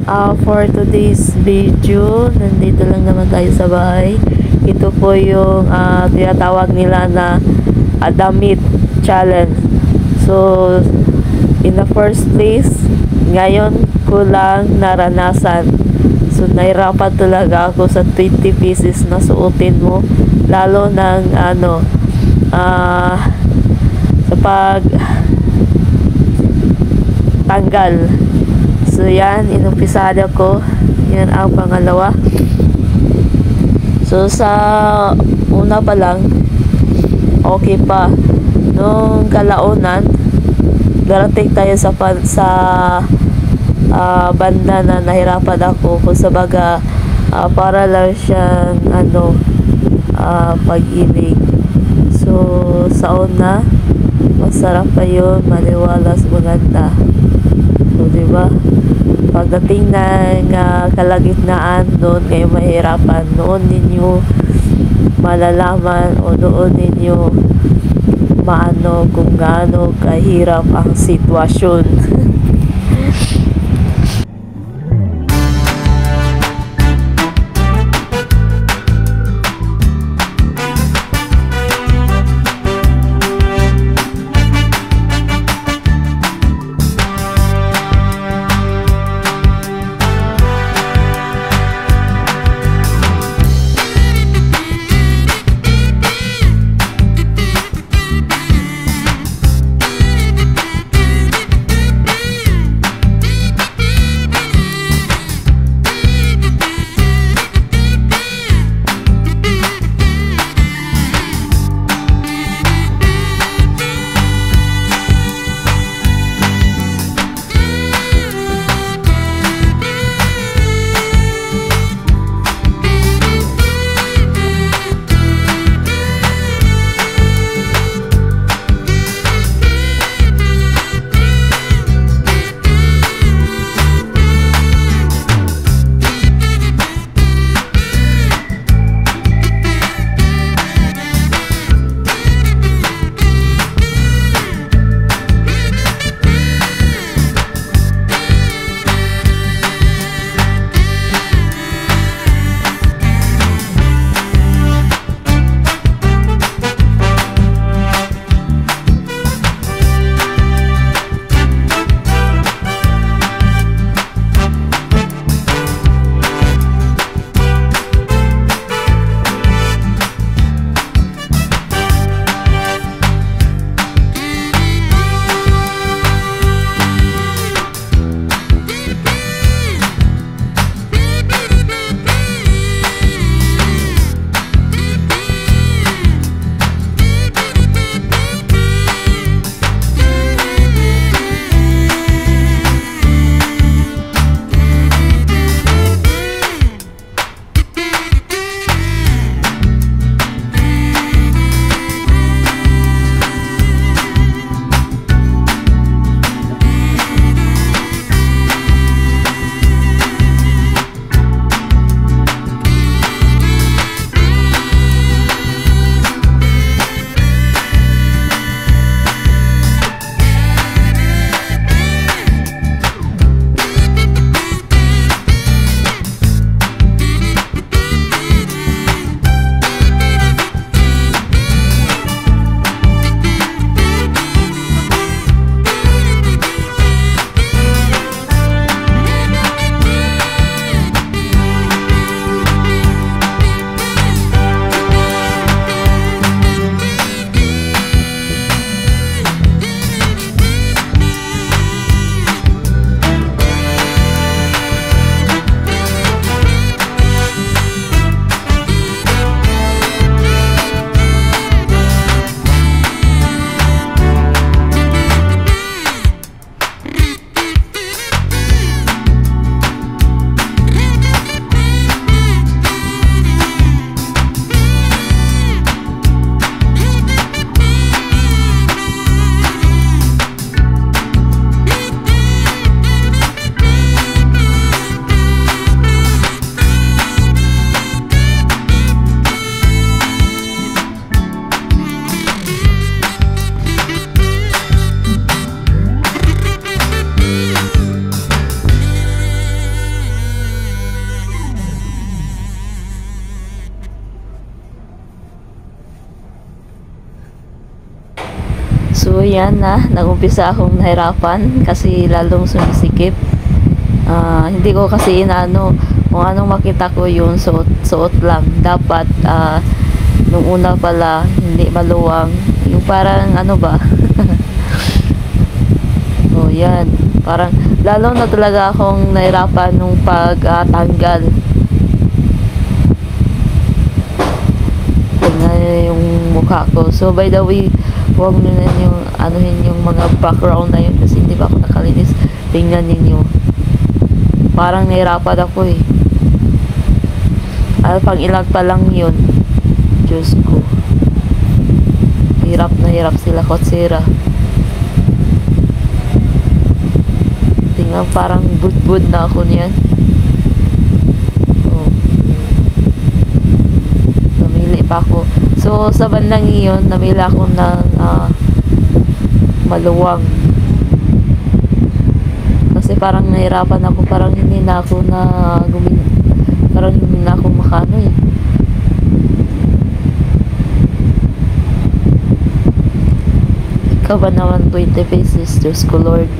For today's video, nandito lang naman tayo sa bahay. Ito po yung tinatawag nila na damit challenge. So, in the first place, ngayon ko lang naranasan. So, nahirapan talaga ako sa 20 pieces na suotin mo. Lalo ng sa pag tanggal. So yan, inumpisahan ko. Yan ang pangalawa. So sa una pa lang, okay pa. Nung kalaunan, darating tayo sa banda na nahirapan ako. Kung sa baga, para lang siyang pag-ibig. So sa una, masarap pa yun, maliwalas, maganda. So, diba? Pagdating ng kalagitnaan, doon kayo mahirapan. Noon ninyo malalaman o doon ninyo maano kung gaano kahirap ang sitwasyon. yan na nag-umpisa akong nahirapan kasi lalong sumisikip. Hindi ko kasi inaano kung anong makita ko yun, suot lang. Dapat nung una pala hindi maluwang, yung parang ano ba. So yan, parang lalo na talaga akong nahirapan nung pagtanggal. Tingnan yung mukha ko. So by the way, huwag nyo na yung anuhin yung mga background na yun kasi hindi pa ako nakalinis. Tingnan ninyo, parang nahirapan ako eh. Pang ilan pa lang yun, Diyos ko, hirap na hirap sila kotsira. Tingnan, parang bud-bud na ako niyan. Namili pa ako. So sa bandang iyon, namili ako ng maluwang kasi parang nahirapan ako, parang hindi na ako parang hindi na ako makano eh. Ikaw ba naman 20 pesos, Diyos ko Lord.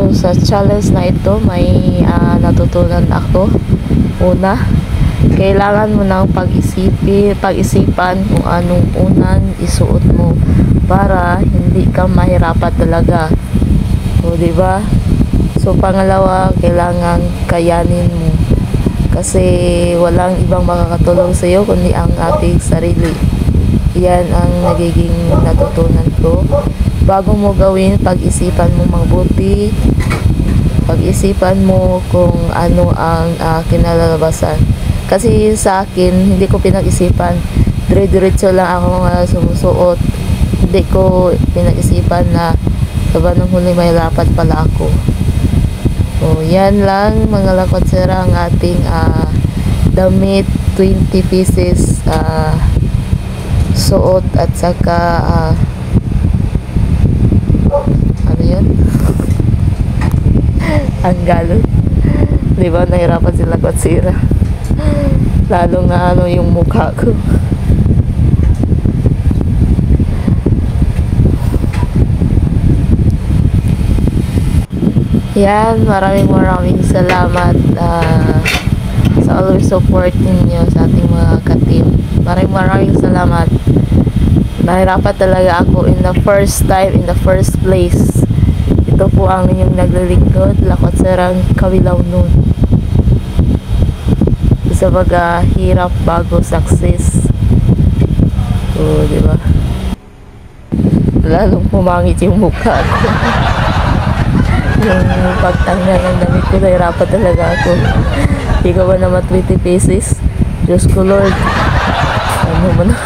So sa challenge na ito may natutunan ako. Una, kailangan mo nang pag-isipan kung anong unang isuot mo para hindi ka mahirapan talaga. O di ba? So pangalawa, kailangan kayanin mo kasi walang ibang makakatulong sa iyo kundi ang ating sarili. Yan ang nagiging natutunan ko. Bago mo gawin, pag-isipan mo mabuti. Pag-isipan mo kung ano ang kinalalabasan. Kasi sa akin, hindi ko pinag-isipan. Dire-diretso lang ako sumusuot. Hindi ko pinag-isipan na sa bandang huli may lapad pala ako. So, yan lang mga lakotsera ang ating damit, 20 pieces suot at saka ano yun? Ang galon. Diba nahirapan sila lakotsera. Lalo nga yung mukha ko. Yan, maraming salamat sa always support ninyo sa ating mga ka-team. Maraming salamat. Nahirapan talaga ako in the first time, in the first place. Ito po ang inyong naglilingkod, Lakotserang Kawilaw nun. Sa hirap bago success. So, di ba? Lalong pumangit yung mukha ko. Yung pagtanggal ng damit ko, nahirapan talaga ako. Hindi ko ba naman 20 pieces? Diyos ko Lord. Ano mo na?